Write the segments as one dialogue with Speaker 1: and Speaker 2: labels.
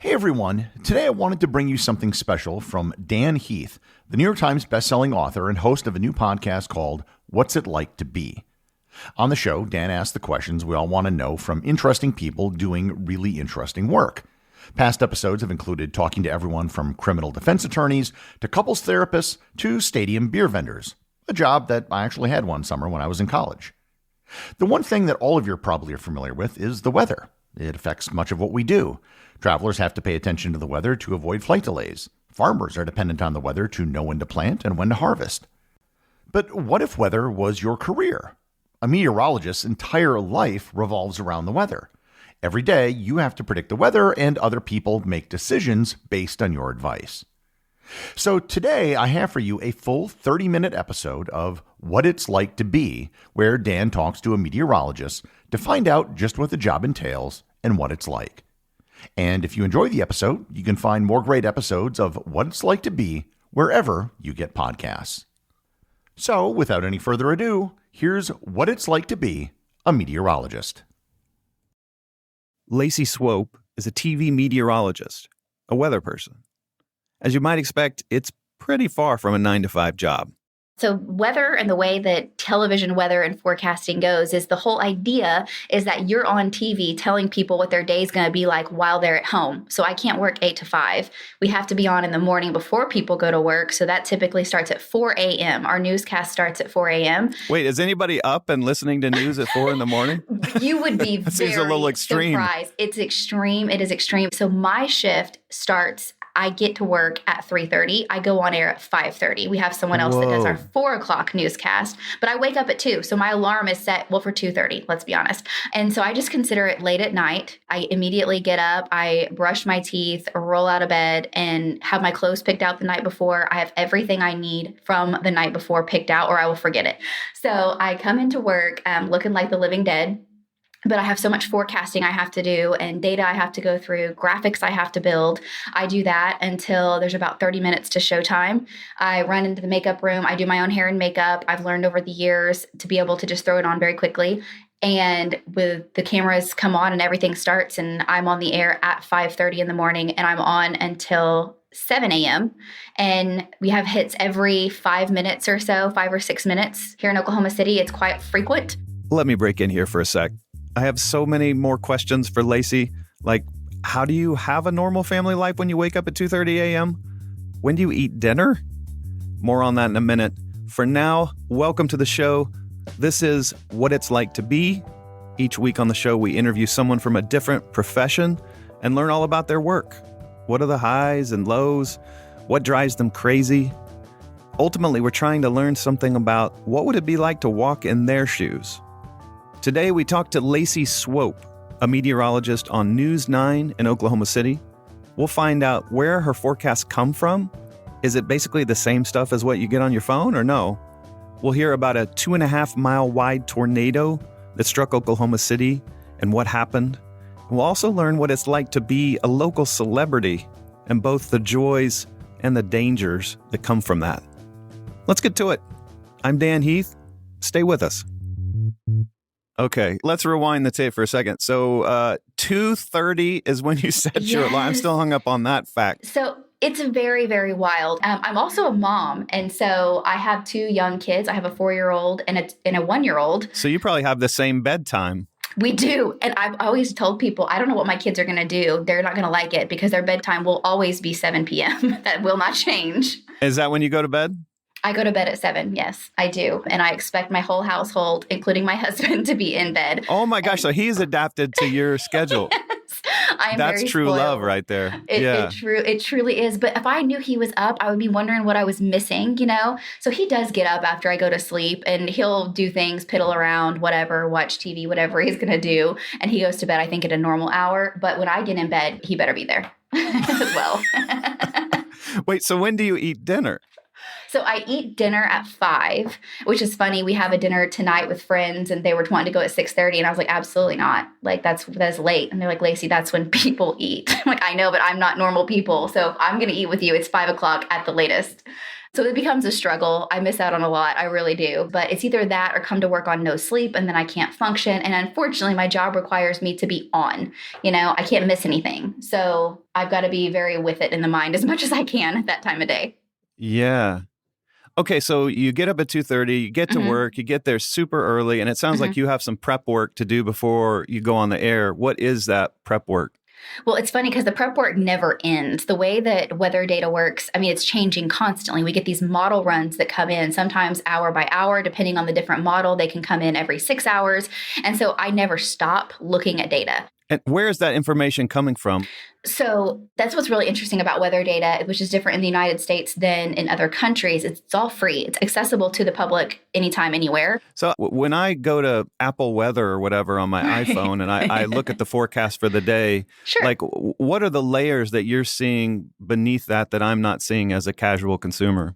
Speaker 1: Hey everyone, today I wanted to bring you something special from Dan Heath, the New York Times bestselling author and host of a new podcast called What's It Like to Be? On the show, Dan asks the questions we all want to know from interesting people doing really interesting work. Past episodes have included talking to everyone from criminal defense attorneys to couples therapists to stadium beer vendors, a job that I actually had one summer when I was in college. The one thing that all of you probably are familiar with is the weather. It affects much of what we do. Travelers have to pay attention to the weather to avoid flight delays. Farmers are dependent on the weather to know when to plant and when to harvest. But what if weather was your career? A meteorologist's entire life revolves around the weather. Every day, you have to predict the weather, and other people make decisions based on your advice. So today, I have for you a full 30-minute episode of What It's Like to Be, where Dan talks to a meteorologist to find out just what the job entails and what it's like. And if you enjoy the episode, you can find more great episodes of What It's Like to Be wherever you get podcasts. So, without any further ado, here's What It's Like to Be a Meteorologist.
Speaker 2: Lacey Swope is a TV meteorologist, a weather person. As you might expect, it's pretty far from a 9-to-5 job.
Speaker 3: So weather and the way that television weather and forecasting goes is the whole idea is that you're on TV telling people what their day is going to be like while they're at home. So I can't work 8 to 5. We have to be on in the morning before people go to work. So that typically starts at 4 a.m. Our newscast starts at 4 a.m.
Speaker 2: Wait, is anybody up and listening to news at 4 in the morning?
Speaker 3: You would be
Speaker 2: That
Speaker 3: very
Speaker 2: seems a little extreme.
Speaker 3: surprised. It's extreme. It is extreme. So my shift starts, I get to work at 3:30. I go on air at 5:30. We have someone else that does our 4 o'clock newscast, but I wake up at 2. So my alarm is set, for 2:30, let's be honest. And so I just consider it late at night. I immediately get up, I brush my teeth, roll out of bed, and have my clothes picked out the night before. I have everything I need from the night before picked out, or I will forget it. So I come into work looking like the living dead. But I have so much forecasting I have to do and data I have to go through, graphics I have to build. I do that until there's about 30 minutes to showtime. I run into the makeup room. I do my own hair and makeup. I've learned over the years to be able to just throw it on very quickly. And with the cameras come on and everything starts, and I'm on the air at 5:30 in the morning, and I'm on until 7 a.m. And we have hits every 5 minutes or so, 5 or 6 minutes. Here in Oklahoma City, it's quite frequent.
Speaker 2: Let me break in here for a sec. I have so many more questions for Lacey. Like, how do you have a normal family life when you wake up at 2:30 a.m.? When do you eat dinner? More on that in a minute. For now, welcome to the show. This is What It's Like to Be. Each week on the show, we interview someone from a different profession and learn all about their work. What are the highs and lows? What drives them crazy? Ultimately, we're trying to learn something about what would it be like to walk in their shoes. Today, we talked to Lacey Swope, a meteorologist on News 9 in Oklahoma City. We'll find out where her forecasts come from. Is it basically the same stuff as what you get on your phone, or no? We'll hear about a 2.5-mile wide tornado that struck Oklahoma City and what happened. We'll also learn what it's like to be a local celebrity and both the joys and the dangers that come from that. Let's get to it. I'm Dan Heath. Stay with us. Okay, let's rewind the tape for a second. So 2:30 is when you set your alarm. I'm still hung up on that fact.
Speaker 3: So it's very, very wild. I'm also a mom, and so I have 2 young kids. I have a 4-year-old and a 1-year-old.
Speaker 2: So you probably have the same bedtime.
Speaker 3: We do. And I've always told people, I don't know what my kids are going to do. They're not going to like it because their bedtime will always be 7 p.m. That will not change.
Speaker 2: Is that when you go to bed?
Speaker 3: I go to bed at 7. Yes, I do. And I expect my whole household, including my husband, to be in bed.
Speaker 2: Oh my gosh. So he's adapted to your schedule.
Speaker 3: Yes.
Speaker 2: That's
Speaker 3: very
Speaker 2: true
Speaker 3: spoiled.
Speaker 2: love right there.
Speaker 3: It truly is. But if I knew he was up, I would be wondering what I was missing, So he does get up after I go to sleep, and he'll do things, piddle around, whatever, watch TV, whatever he's going to do. And he goes to bed, I think, at a normal hour. But when I get in bed, he better be there as well.
Speaker 2: Wait, so when do you eat dinner?
Speaker 3: So I eat dinner at 5, which is funny. We have a dinner tonight with friends, and they were wanting to go at 6:30, and I was like, absolutely not. Like, that's late. And they're like, Lacey, that's when people eat. I'm like, I know, but I'm not normal people. So I'm going to eat with you. It's 5 o'clock at the latest. So it becomes a struggle. I miss out on a lot. I really do. But it's either that or come to work on no sleep and then I can't function. And unfortunately, my job requires me to be on. I can't miss anything. So I've got to be very with it in the mind as much as I can at that time of day.
Speaker 2: Yeah. Okay, so you get up at 2:30, you get to work, you get there super early, and it sounds like you have some prep work to do before you go on the air. What is that prep work?
Speaker 3: Well, it's funny because the prep work never ends. The way that weather data works, it's changing constantly. We get these model runs that come in sometimes hour by hour, depending on the different model. They can come in every 6 hours. And so I never stop looking at data.
Speaker 2: And where is that information coming from?
Speaker 3: So that's what's really interesting about weather data, which is different in the United States than in other countries. It's all free. It's accessible to the public anytime, anywhere.
Speaker 2: So when I go to Apple Weather or whatever on my iPhone and I look at the forecast for the day,
Speaker 3: sure.
Speaker 2: Like what are the layers that you're seeing beneath that I'm not seeing as a casual consumer?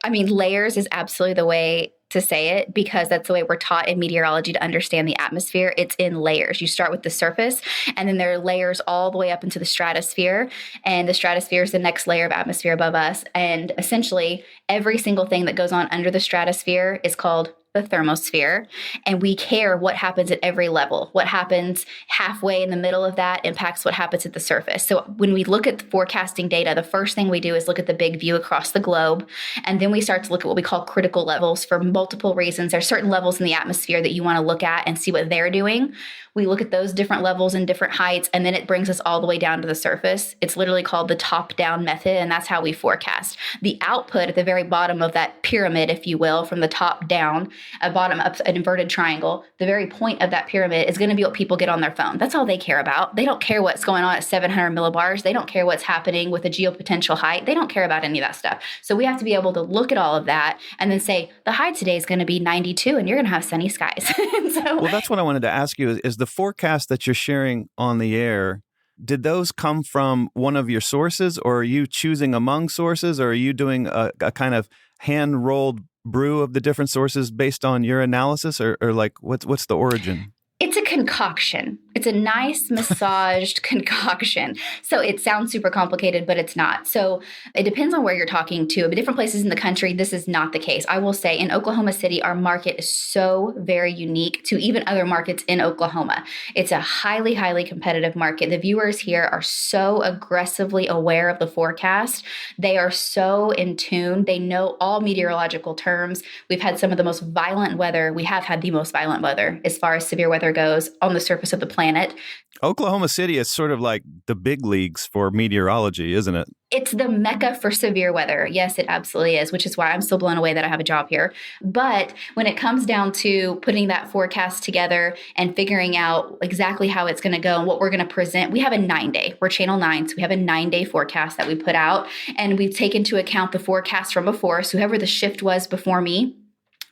Speaker 3: Layers is absolutely the way to say it because that's the way we're taught in meteorology to understand the atmosphere. It's in layers. You start with the surface and then there are layers all the way up into the stratosphere. And the stratosphere is the next layer of atmosphere above us. And essentially every single thing that goes on under the stratosphere is called the thermosphere. And we care what happens at every level. What happens halfway in the middle of that impacts what happens at the surface. So when we look at the forecasting data, the first thing we do is look at the big view across the globe. And then we start to look at what we call critical levels for multiple reasons. There are certain levels in the atmosphere that you want to look at and see what they're doing. We look at those different levels and different heights, and then it brings us all the way down to the surface. It's literally called the top-down method, and that's how we forecast. The output at the very bottom of that pyramid, if you will, from the top down, a bottom up, an inverted triangle, the very point of that pyramid is going to be what people get on their phone. That's all they care about. They don't care what's going on at 700 millibars. They don't care what's happening with the geopotential height. They don't care about any of that stuff. So we have to be able to look at all of that and then say, the high today is going to be 92, and you're going to have sunny skies.
Speaker 2: Well, that's what I wanted to ask you is the forecast that you're sharing on the air, did those come from one of your sources, or are you choosing among sources, or are you doing a kind of hand-rolled brew of the different sources based on your analysis, or like what's the origin?
Speaker 3: It's a concoction. It's a nice massaged concoction. So it sounds super complicated, but it's not. So it depends on where you're talking to. But different places in the country, this is not the case. I will say in Oklahoma City, our market is so very unique to even other markets in Oklahoma. It's a highly, highly competitive market. The viewers here are so aggressively aware of the forecast. They are so in tune. They know all meteorological terms. We've had some of the most violent weather. We have had the most violent weather as far as severe weather goes on the surface of the planet.
Speaker 2: Oklahoma City is sort of like the big leagues for meteorology, isn't it?
Speaker 3: It's the mecca for severe weather. Yes, it absolutely is, which is why I'm still blown away that I have a job here. But when it comes down to putting that forecast together and figuring out exactly how it's going to go and what we're going to present, we have a 9-day. We're Channel 9, so we have a 9-day forecast that we put out. And we take into account the forecast from before. So whoever the shift was before me,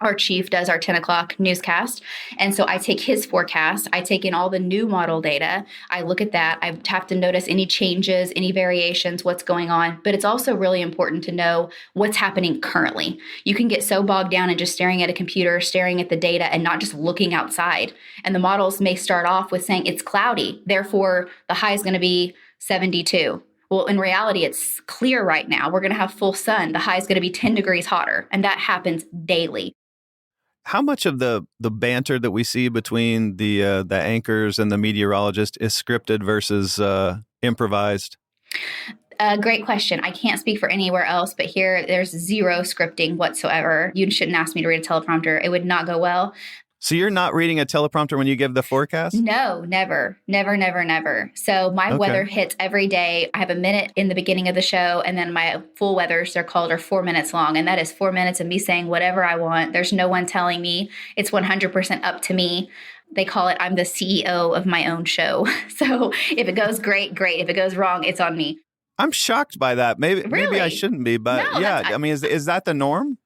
Speaker 3: our chief does our 10 o'clock newscast. And so I take his forecast. I take in all the new model data. I look at that. I have to notice any changes, any variations, what's going on. But it's also really important to know what's happening currently. You can get so bogged down in just staring at a computer, staring at the data, and not just looking outside. And the models may start off with saying it's cloudy. Therefore, the high is going to be 72. Well, in reality, it's clear right now. We're going to have full sun. The high is going to be 10 degrees hotter. And that happens daily.
Speaker 2: How much of the banter that we see between the anchors and the meteorologist is scripted versus improvised?
Speaker 3: Great question. I can't speak for anywhere else, but here there's zero scripting whatsoever. You shouldn't ask me to read a teleprompter. It would not go well.
Speaker 2: So you're not reading a teleprompter when you give the forecast?
Speaker 3: No, never. So my weather hits every day. I have a minute in the beginning of the show, and then my full weathers, they're called, are 4 minutes long. And that is 4 minutes of me saying whatever I want. There's no one telling me. It's 100% up to me. They call it, I'm the CEO of my own show. So if it goes great, great. If it goes wrong, it's on me.
Speaker 2: I'm shocked by that. Maybe I shouldn't be, but
Speaker 3: no,
Speaker 2: yeah. I mean, is that the norm?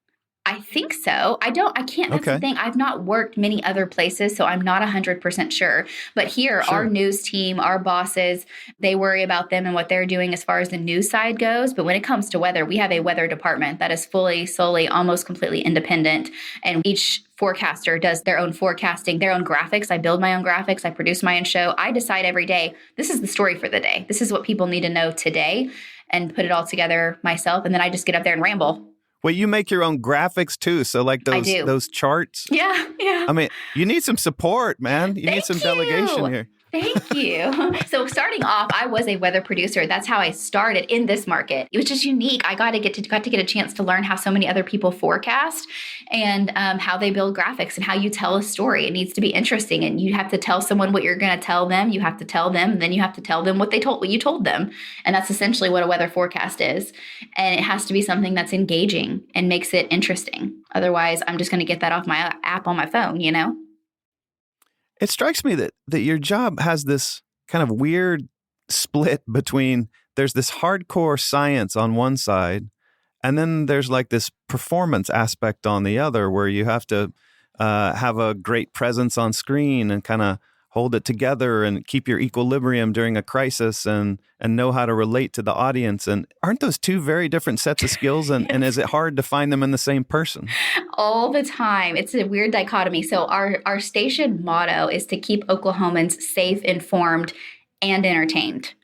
Speaker 3: I think so. I can't, that's the thing. I've not worked many other places, so I'm not 100% sure. But here, our news team, our bosses, they worry about them and what they're doing as far as the news side goes. But when it comes to weather, we have a weather department that is fully, solely, almost completely independent. And each forecaster does their own forecasting, their own graphics. I build my own graphics. I produce my own show. I decide every day, this is the story for the day. This is what people need to know today, and put it all together myself. And then I just get up there and ramble.
Speaker 2: Well, you make your own graphics too. So like
Speaker 3: I do.
Speaker 2: those charts.
Speaker 3: Yeah.
Speaker 2: I mean, you need some support, man. You need some delegation here.
Speaker 3: Thank you. So starting off, I was a weather producer. That's how I started in this market. It was just unique. I got to get a chance to learn how so many other people forecast and how they build graphics and how you tell a story. It needs to be interesting, and you have to tell someone what you're going to tell them. You have to tell them, and then you have to tell them what you told them. And that's essentially what a weather forecast is. And it has to be something that's engaging and makes it interesting. Otherwise, I'm just going to get that off my app on my phone, you know?
Speaker 2: It strikes me that your job has this kind of weird split between there's this hardcore science on one side, and then there's like this performance aspect on the other, where you have to have a great presence on screen and kind of hold it together and keep your equilibrium during a crisis and know how to relate to the audience. And aren't those two very different sets of skills? And is it hard to find them in the same person?
Speaker 3: All the time. It's a weird dichotomy. So our station motto is to keep Oklahomans safe, informed, and entertained.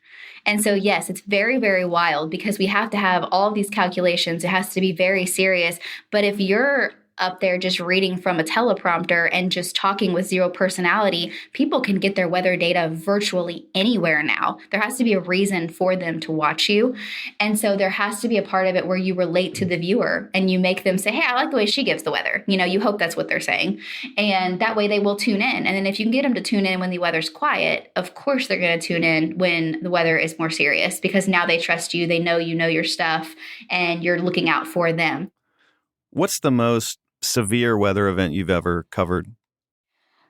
Speaker 3: And so, yes, it's very, very wild because we have to have all of these calculations. It has to be very serious. But if you're up there just reading from a teleprompter and just talking with zero personality, people can get their weather data virtually anywhere now. There has to be a reason for them to watch you. And so there has to be a part of it where you relate to the viewer and you make them say, hey, I like the way she gives the weather. You know, you hope that's what they're saying. And that way they will tune in. And then if you can get them to tune in when the weather's quiet, of course they're going to tune in when the weather is more serious, because now they trust you. They know you know your stuff and you're looking out for them.
Speaker 2: What's the most severe weather event you've ever covered?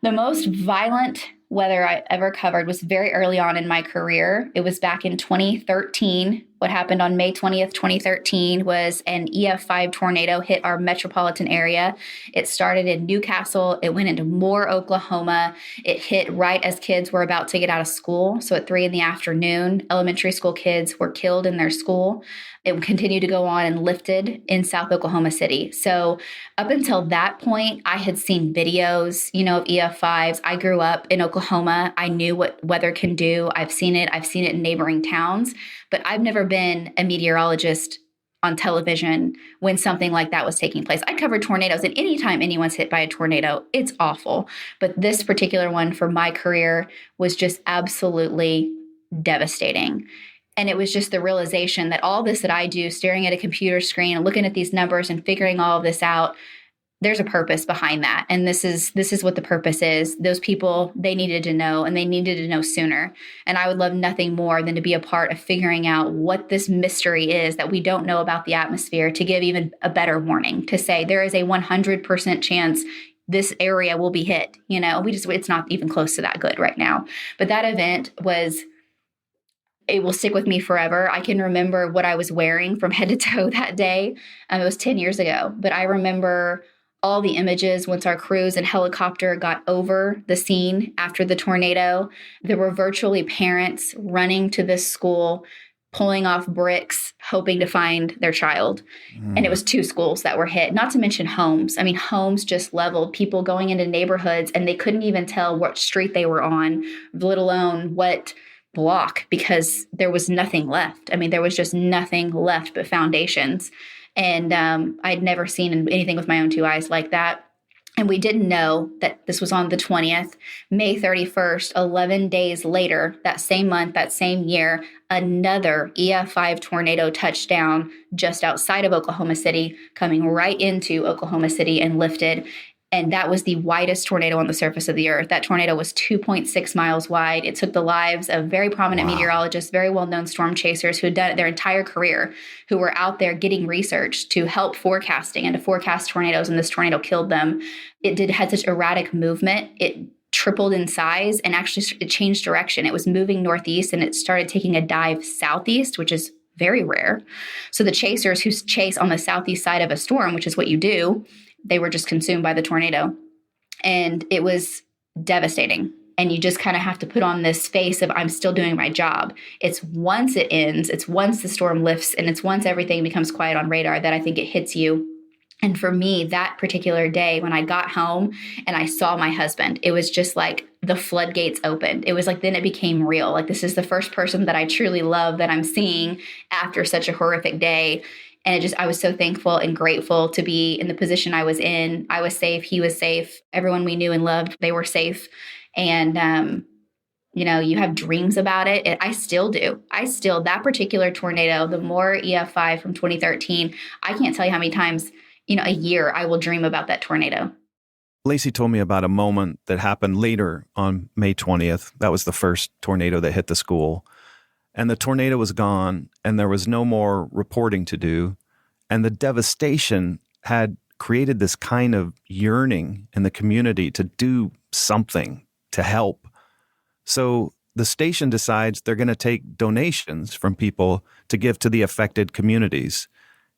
Speaker 3: The most violent weather I ever covered was very early on in my career. It was back in 2013. What happened on May 20th, 2013 was an EF5 tornado hit our metropolitan area. It started in Newcastle. It went into Moore, Oklahoma. It hit right as kids were about to get out of school. So at 3 p.m, elementary school kids were killed in their school. It continued to go on and lifted in South Oklahoma City. So up until that point, I had seen videos, of EF5s. I grew up in Oklahoma. I knew what weather can do. I've seen it in neighboring towns, but I've never been a meteorologist on television when something like that was taking place. I covered tornadoes, and anytime anyone's hit by a tornado, it's awful. But this particular one for my career was just absolutely devastating. And it was just the realization that all this that I do, staring at a computer screen and looking at these numbers and figuring all of this out, there's a purpose behind that. And this is what the purpose is. Those people, they needed to know, and they needed to know sooner. And I would love nothing more than to be a part of figuring out what this mystery is that we don't know about the atmosphere, to give even a better warning, to say there is a 100% chance this area will be hit. It's not even close to that good right now. But that event it will stick with me forever. I can remember what I was wearing from head to toe that day. It was 10 years ago, but I remember all the images once our crews and helicopter got over the scene after the tornado. There were virtually parents running to this school, pulling off bricks, hoping to find their child. And it was 2 schools that were hit, not to mention homes. I mean, homes just leveled, people going into neighborhoods, and they couldn't even tell what street they were on, let alone what block, because there was nothing left. I mean, there was just nothing left but foundations. And I'd never seen anything with my own 2 eyes like that. And we didn't know that this was on the 20th. May 31st, 11 days later, that same month, that same year, another EF5 tornado touched down just outside of Oklahoma City, coming right into Oklahoma City and lifted. And that was the widest tornado on the surface of the earth. That tornado was 2.6 miles wide. It took the lives of very prominent meteorologists, very well-known storm chasers who had done it their entire career, who were out there getting research to help forecasting and to forecast tornadoes, and this tornado killed them. It had such erratic movement. It tripled in size, and actually it changed direction. It was moving northeast, and it started taking a dive southeast, which is very rare. So the chasers who chase on the southeast side of a storm, which is what you do, they were just consumed by the tornado. And it was devastating. And you just kind of have to put on this face of, I'm still doing my job. It's once it ends, it's once the storm lifts, and it's once everything becomes quiet on radar that I think it hits you And for me, that particular day when I got home and I saw my husband, it was just like the floodgates opened. It was like, then it became real. Like, this is the first person that I truly love that I'm seeing after such a horrific day. And I was so thankful and grateful to be in the position I was in. I was safe. He was safe. Everyone we knew and loved, they were safe. And, you have dreams about it. I still do. That particular tornado, the Moore EF5 from 2013, I can't tell you how many times, a year I will dream about that tornado.
Speaker 2: Lacey told me about a moment that happened later on May 20th. That was the first tornado that hit the school. And the tornado was gone, and there was no more reporting to do. And the devastation had created this kind of yearning in the community to do something to help. So the station decides they're going to take donations from people to give to the affected communities.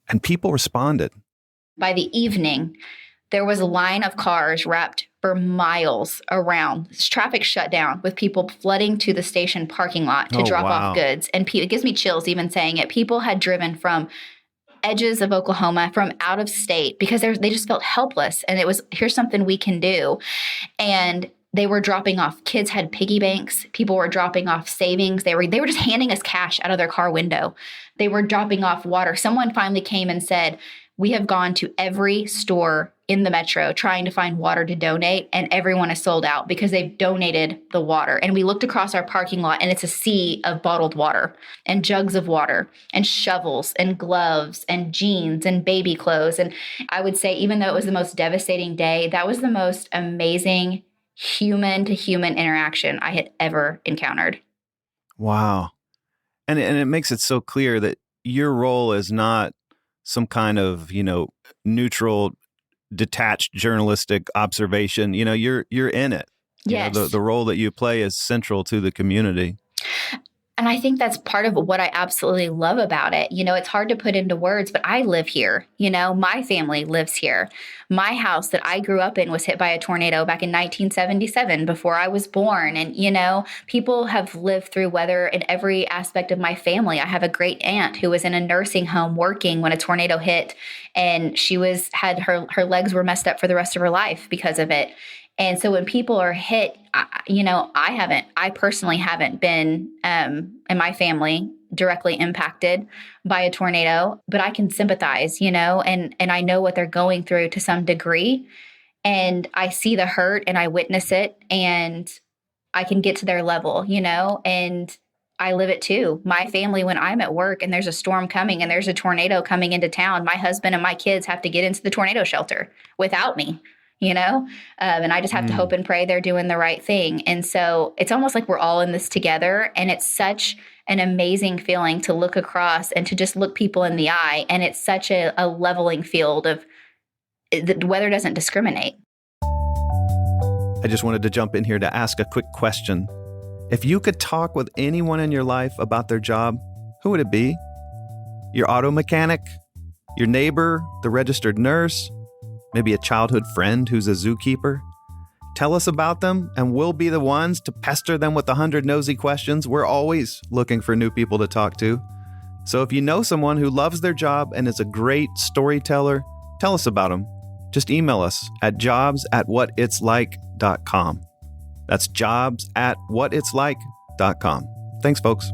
Speaker 2: And people responded.
Speaker 3: By the evening, there was a line of cars wrapped for miles around. Traffic shut down with people flooding to the station parking lot to drop off goods. And it gives me chills even saying it. People had driven from edges of Oklahoma, from out of state, because they just felt helpless. And it was, here's something we can do. And they were dropping off. Kids had piggy banks. People were dropping off savings. They were just handing us cash out of their car window. They were dropping off water. Someone finally came and said, we have gone to every store in the metro trying to find water to donate, and everyone is sold out because they've donated the water. And we looked across our parking lot, and it's a sea of bottled water and jugs of water and shovels and gloves and jeans and baby clothes. And I would say, even though it was the most devastating day, that was the most amazing human-to-human interaction I had ever encountered.
Speaker 2: Wow. And it makes it so clear that your role is not some kind of, neutral, detached journalistic observation. You're in it.
Speaker 3: Yes.
Speaker 2: The role that you play is central to the community.
Speaker 3: And I think that's part of what I absolutely love about it. It's hard to put into words, but I live here. My family lives here. My house that I grew up in was hit by a tornado back in 1977 before I was born. And, people have lived through weather in every aspect of my family. I have a great aunt who was in a nursing home working when a tornado hit, and she had her legs were messed up for the rest of her life because of it. And so when people are hit, I personally haven't been, in my family, directly impacted by a tornado, but I can sympathize, and I know what they're going through to some degree. And I see the hurt and I witness it, and I can get to their level, and I live it too. My family, when I'm at work and there's a storm coming and there's a tornado coming into town, my husband and my kids have to get into the tornado shelter without me. And I just have to hope and pray they're doing the right thing. And so it's almost like we're all in this together. And it's such an amazing feeling to look across and to just look people in the eye. And it's such a leveling field of the weather doesn't discriminate.
Speaker 2: I just wanted to jump in here to ask a quick question. If you could talk with anyone in your life about their job, who would it be? Your auto mechanic? Your neighbor? The registered nurse? Maybe a childhood friend who's a zookeeper? Tell us about them, and we'll be the ones to pester them with 100 nosy questions. We're always looking for new people to talk to. So if you know someone who loves their job and is a great storyteller, tell us about them. Just email us at jobs@whatitslike.com. That's jobs@whatitslike.com. Thanks, folks.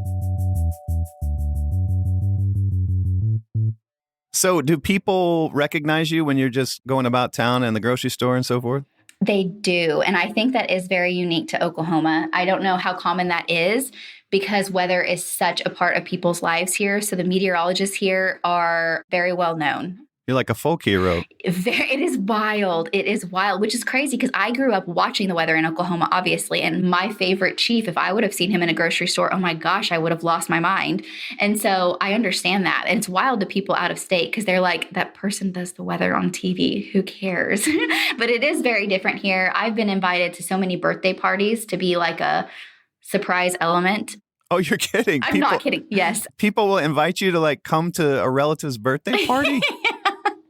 Speaker 2: So do people recognize you when you're just going about town and the grocery store and so forth?
Speaker 3: They do. And I think that is very unique to Oklahoma. I don't know how common that is because weather is such a part of people's lives here. So the meteorologists here are very well known.
Speaker 2: You're like a folk hero.
Speaker 3: It is wild. It is wild, which is crazy because I grew up watching the weather in Oklahoma, obviously. And my favorite chief, if I would have seen him in a grocery store, oh my gosh, I would have lost my mind. And so I understand that. And it's wild to people out of state because they're like, that person does the weather on TV. Who cares? But it is very different here. I've been invited to so many birthday parties to be like a surprise element.
Speaker 2: Oh, you're kidding.
Speaker 3: I'm not kidding. Yes.
Speaker 2: People will invite you to come to a relative's birthday party?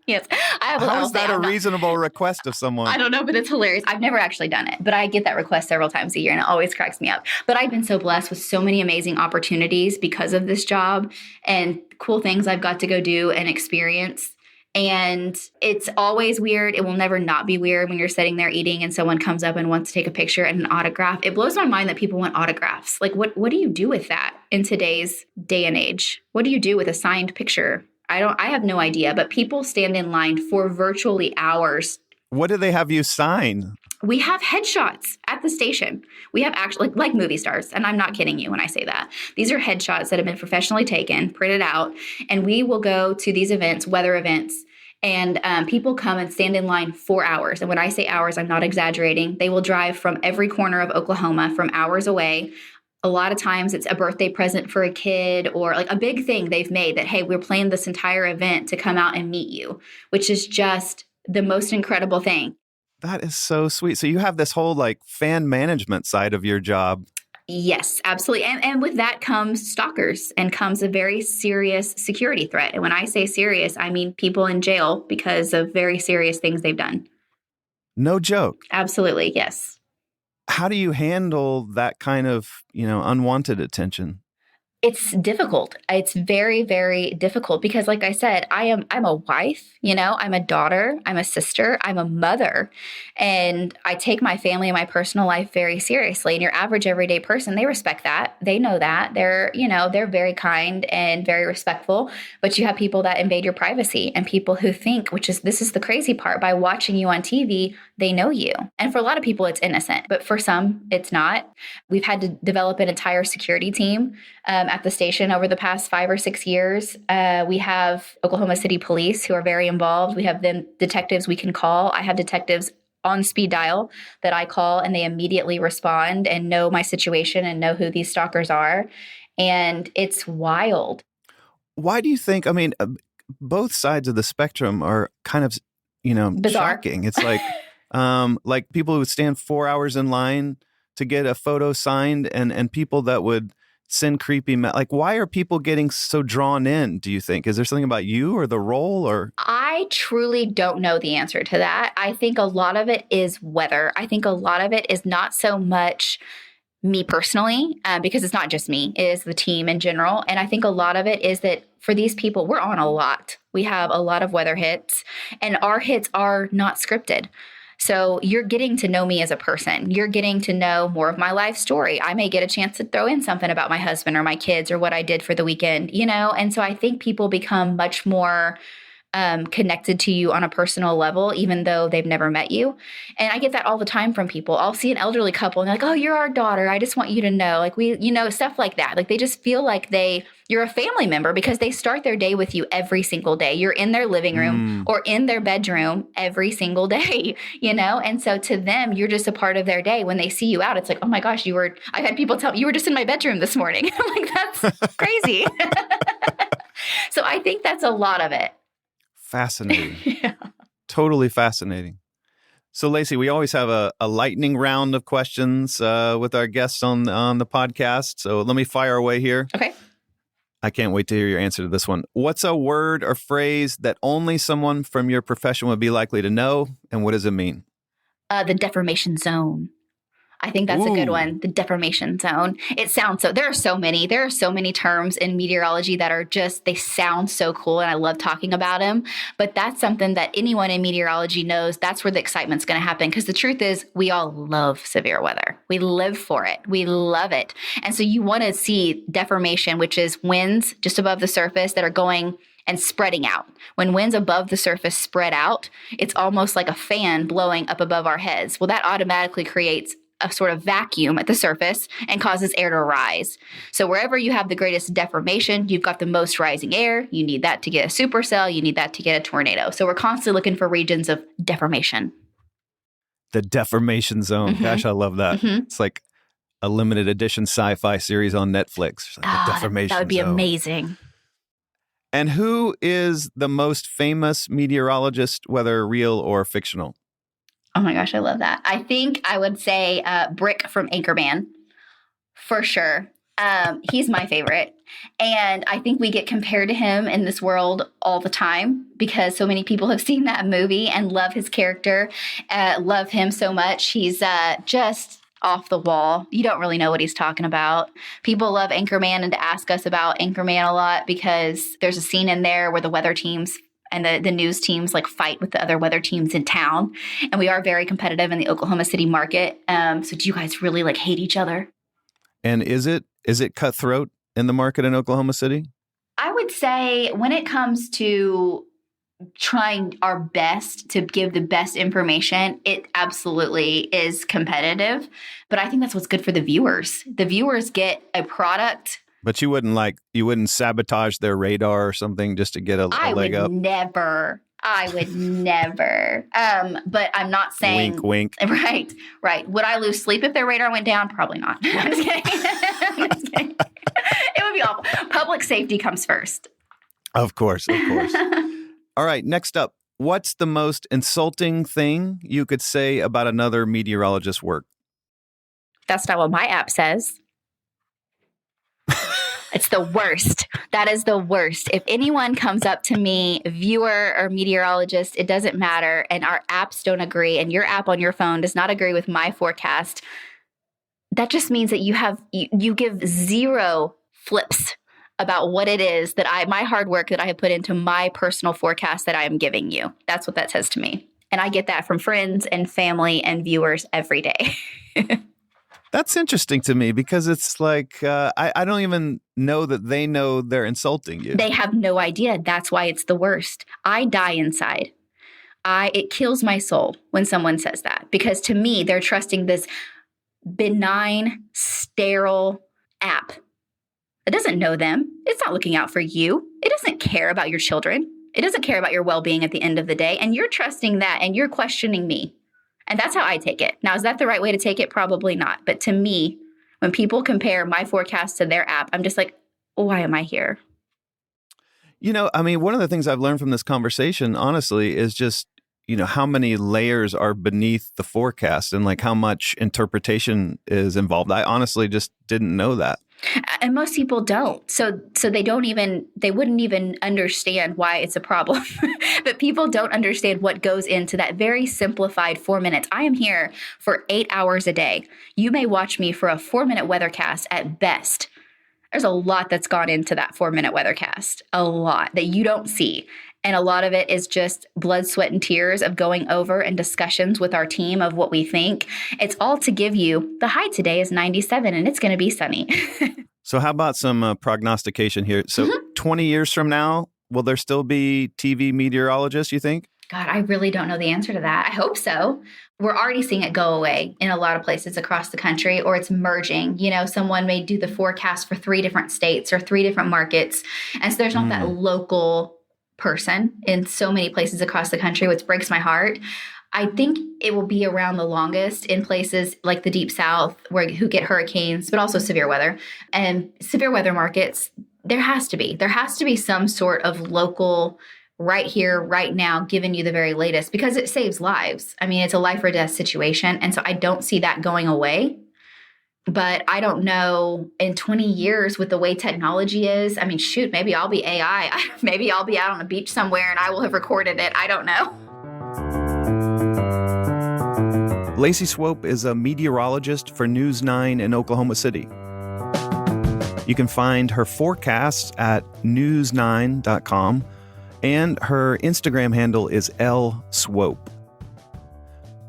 Speaker 3: Yes.
Speaker 2: How is that a reasonable request of someone?
Speaker 3: I don't know, but it's hilarious. I've never actually done it, but I get that request several times a year and it always cracks me up. But I've been so blessed with so many amazing opportunities because of this job and cool things I've got to go do and experience. And it's always weird. It will never not be weird when you're sitting there eating and someone comes up and wants to take a picture and an autograph. It blows my mind that people want autographs. Like, what do you do with that in today's day and age? What do you do with a signed picture? I have no idea, but people stand in line for virtually hours.
Speaker 2: What do they have you sign?
Speaker 3: We have headshots at the station. We have actually, like movie stars, and I'm not kidding you when I say that. These are headshots that have been professionally taken, printed out, and we will go to these events, weather events, and people come and stand in line for hours. And when I say hours, I'm not exaggerating. They will drive from every corner of Oklahoma from hours away. A lot of times it's a birthday present for a kid or like a big thing they've made that, hey, we're planning this entire event to come out and meet you, which is just the most incredible thing.
Speaker 2: That is so sweet. So you have this whole like fan management side of your job.
Speaker 3: Yes, absolutely. And with that comes stalkers and comes a very serious security threat. And when I say serious, I mean people in jail because of very serious things they've done.
Speaker 2: No joke.
Speaker 3: Absolutely. Yes.
Speaker 2: How do you handle that kind of, unwanted attention?
Speaker 3: It's difficult. It's very, very difficult because like I said, I'm a wife, I'm a daughter, I'm a sister, I'm a mother, and I take my family and my personal life very seriously. And your average everyday person, they respect that. They know that. They're very kind and very respectful, but you have people that invade your privacy and people who think, this is the crazy part, by watching you on TV, they know you. And for a lot of people, it's innocent, but for some, it's not. We've had to develop an entire security team at the station over the past 5 or 6 years. We have Oklahoma City Police who are very involved. We have then detectives we can call. I have detectives on speed dial that I call and they immediately respond and know my situation and know who these stalkers are. And it's wild.
Speaker 2: Why do you think, both sides of the spectrum are kind of,
Speaker 3: bizarre.
Speaker 2: Shocking. It's like people who would stand 4 hours in line to get a photo signed and people that would send creepy, why are people getting so drawn in, do you think? Is there something about you or the role or?
Speaker 3: I truly don't know the answer to that. I think a lot of it is weather. I think a lot of it is not so much me personally, because it's not just me, it is the team in general. And I think a lot of it is that for these people, we're on a lot. We have a lot of weather hits and our hits are not scripted. So you're getting to know me as a person. You're getting to know more of my life story. I may get a chance to throw in something about my husband or my kids or what I did for the weekend, And so I think people become much more connected to you on a personal level, even though they've never met you. And I get that all the time from people. I'll see an elderly couple and they're like, oh, you're our daughter. I just want you to know, stuff like that. Like they just feel like you're a family member because they start their day with you every single day. You're in their living room or in their bedroom every single day, And so to them, you're just a part of their day. When they see you out, it's like, oh my gosh, I've had people tell me you were just in my bedroom this morning. I'm like, that's crazy. So I think that's a lot of it.
Speaker 2: Fascinating.
Speaker 3: Yeah.
Speaker 2: Totally fascinating. So, Lacey, we always have a lightning round of questions with our guests on the podcast. So let me fire away here.
Speaker 3: Okay.
Speaker 2: I can't wait to hear your answer to this one. What's a word or phrase that only someone from your profession would be likely to know, and what does it mean?
Speaker 3: The deformation zone. I think that's a good one. The deformation zone. It sounds there are so many terms in meteorology that are they sound so cool. And I love talking about them, but that's something that anyone in meteorology knows. That's where the excitement's going to happen. Because the truth is we all love severe weather. We live for it. We love it. And so you want to see deformation, which is winds just above the surface that are going and spreading out. When winds above the surface spread out, it's almost like a fan blowing up above our heads. Well, that automatically creates a sort of vacuum at the surface and causes air to rise. So wherever you have the greatest deformation, you've got the most rising air. You need that to get a supercell. You need that to get a tornado. So we're constantly looking for regions of deformation.
Speaker 2: The deformation zone.
Speaker 3: Mm-hmm.
Speaker 2: Gosh, I love that.
Speaker 3: Mm-hmm.
Speaker 2: It's like a limited edition sci-fi series on Netflix. The deformation
Speaker 3: that would be
Speaker 2: zone.
Speaker 3: amazing.
Speaker 2: And who is the most famous meteorologist, whether real or fictional?
Speaker 3: Oh my gosh, I love that. I think I would say Brick from Anchorman, for sure. He's my favorite. And I think we get compared to him in this world all the time because so many people have seen that movie and love his character, love him so much. He's just off the wall. You don't really know what he's talking about. People love Anchorman and to ask us about Anchorman a lot because there's a scene in there where the weather teams and the news teams like fight with the other weather teams in town. And we are very competitive in the Oklahoma City market. So do you guys really like hate each other?
Speaker 2: And is it cutthroat in the market in Oklahoma City?
Speaker 3: I would say when it comes to trying our best to give the best information, it absolutely is competitive. But I think that's what's good for the viewers. The viewers get a product.
Speaker 2: But you wouldn't sabotage their radar or something just to get a leg up?
Speaker 3: I would never. But I'm not saying.
Speaker 2: Wink, wink.
Speaker 3: Right. Would I lose sleep if their radar went down? Probably not. I'm just kidding. It would be awful. Public safety comes first.
Speaker 2: Of course. All right, next up. What's the most insulting thing you could say about another meteorologist's work?
Speaker 3: That's not what my app says. It's the worst. That is the worst. If anyone comes up to me, viewer or meteorologist, it doesn't matter, and our apps don't agree, and your app on your phone does not agree with my forecast, that just means that you give zero flips about what it is that my hard work that I have put into my personal forecast that I am giving you. That's what that says to me. And I get that from friends and family and viewers every day.
Speaker 2: That's interesting to me because it's like, I don't even know that they know they're insulting you.
Speaker 3: They have no idea. That's why it's the worst. I die inside. It kills my soul when someone says that, because to me, they're trusting this benign, sterile app. It doesn't know them. It's not looking out for you. It doesn't care about your children. It doesn't care about your well-being at the end of the day. And you're trusting that and you're questioning me. And that's how I take it. Now, is that the right way to take it? Probably not. But to me, when people compare my forecast to their app, I'm just like, why am I here?
Speaker 2: You know, I mean, one of the things I've learned from this conversation, honestly, is just, how many layers are beneath the forecast and like how much interpretation is involved. I honestly just didn't know that.
Speaker 3: And most people don't. So they wouldn't even understand why it's a problem. But people don't understand what goes into that very simplified 4 minutes. I am here for 8 hours a day. You may watch me for a 4-minute weathercast at best. There's a lot that's gone into that 4-minute weathercast, a lot that you don't see. And a lot of it is just blood, sweat, and tears of going over and discussions with our team of what we think. It's all to give you the high today is 97 and it's going to be sunny.
Speaker 2: So how about some prognostication here? So 20 years from now, will there still be TV meteorologists, you think?
Speaker 3: God, I really don't know the answer to that. I hope so. We're already seeing it go away in a lot of places across the country, or it's merging. Someone may do the forecast for 3 different states or 3 different markets. And so there's not that local person in so many places across the country, which breaks my heart. I think it will be around the longest in places like the Deep South who get hurricanes, but also severe weather. And severe weather markets, there has to be some sort of local right here, right now, giving you the very latest, because it saves lives. I mean, it's a life or death situation. And so I don't see that going away. But I don't know in 20 years with the way technology is. I mean, shoot, maybe I'll be AI. Maybe I'll be out on a beach somewhere and I will have recorded it. I don't know.
Speaker 2: Lacey Swope is a meteorologist for News 9 in Oklahoma City. You can find her forecasts at news9.com, and her Instagram handle is lswope.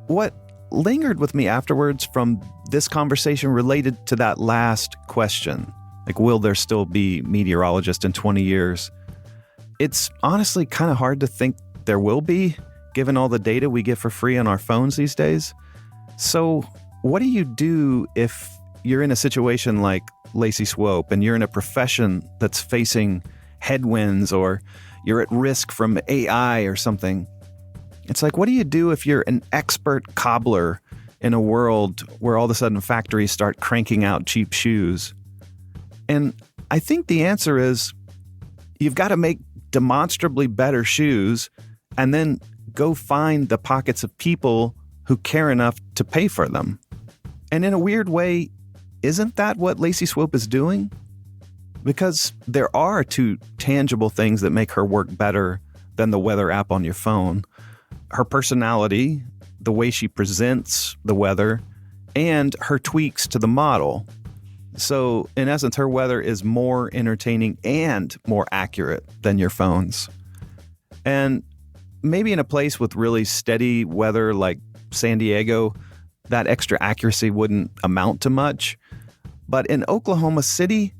Speaker 2: What lingered with me afterwards from this conversation related to that last question, like, will there still be meteorologists in 20 years? It's honestly kind of hard to think there will be, given all the data we get for free on our phones these days. So what do you do if you're in a situation like Lacey Swope and you're in a profession that's facing headwinds, or you're at risk from AI or something? It's like, what do you do if you're an expert cobbler in a world where all of a sudden factories start cranking out cheap shoes? And I think the answer is you've got to make demonstrably better shoes and then go find the pockets of people who care enough to pay for them. And in a weird way, isn't that what Lacey Swope is doing? Because there are 2 tangible things that make her work better than the weather app on your phone: her personality, the way she presents the weather, and her tweaks to the model. So in essence, her weather is more entertaining and more accurate than your phone's. And maybe in a place with really steady weather like San Diego, that extra accuracy wouldn't amount to much. But in Oklahoma City,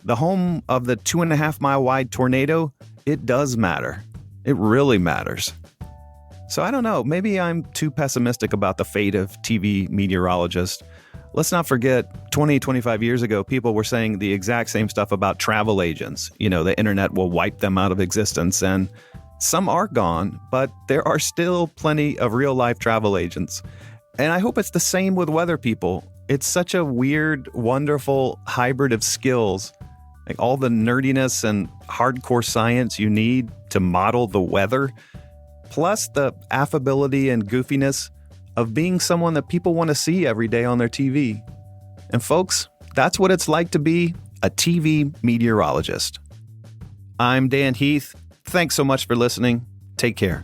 Speaker 2: the home of the 2.5 mile wide tornado, it does matter. It really matters. So I don't know, maybe I'm too pessimistic about the fate of TV meteorologists. Let's not forget, 20, 25 years ago, people were saying the exact same stuff about travel agents. You know, the internet will wipe them out of existence, and some are gone, but there are still plenty of real-life travel agents. And I hope it's the same with weather people. It's such a weird, wonderful hybrid of skills, like all the nerdiness and hardcore science you need to model the weather, plus the affability and goofiness of being someone that people want to see every day on their TV. And folks, that's what it's like to be a TV meteorologist. I'm Dan Heath. Thanks so much for listening. Take care.